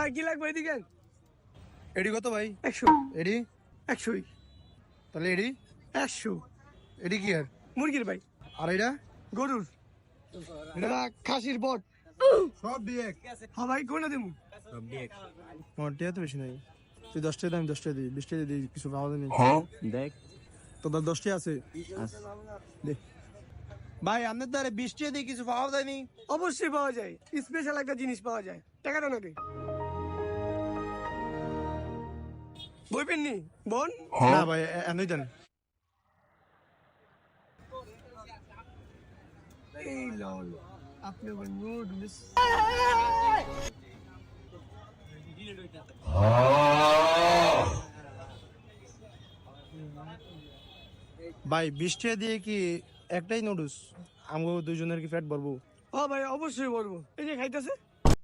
ভাই কি লাগবে এদিকে? এডি কত ভাই? 100। এডি 100ই। তাহলে এডি 100। এডি কি আর মুরগির ভাই। আর এটা গরুর। এটা খাসির বট। সব দিয়ে হ্যাঁ ভাই কোনটা দেবো? আমার টিয়া তো বেশি নাই। তুই 10 টাকা দাম 10 টাকা দিই 20 টাকা দিই কিছু পাওয়া যায়নি। দেখ তো 10 টাকা আছে দে ভাই আপনার দ্বারা 20 টাকা দিয়ে কিছু পাওয়া যায়নি। অবশ্যই পাওয়া যায়, স্পেশাল একটা জিনিস পাওয়া যায়। টাকাটা নাকি বই পেননি বোন? না ভাই এনই দেন। এই লল আপনি আবার নুডলস। ভাই 20 টাকা দিয়ে কি একটাই নুডলস আমগো দুইজনের কি পেট ভরবো? হ্যাঁ ভাই অবশ্যই বলবো, এই যে খাইতেছে।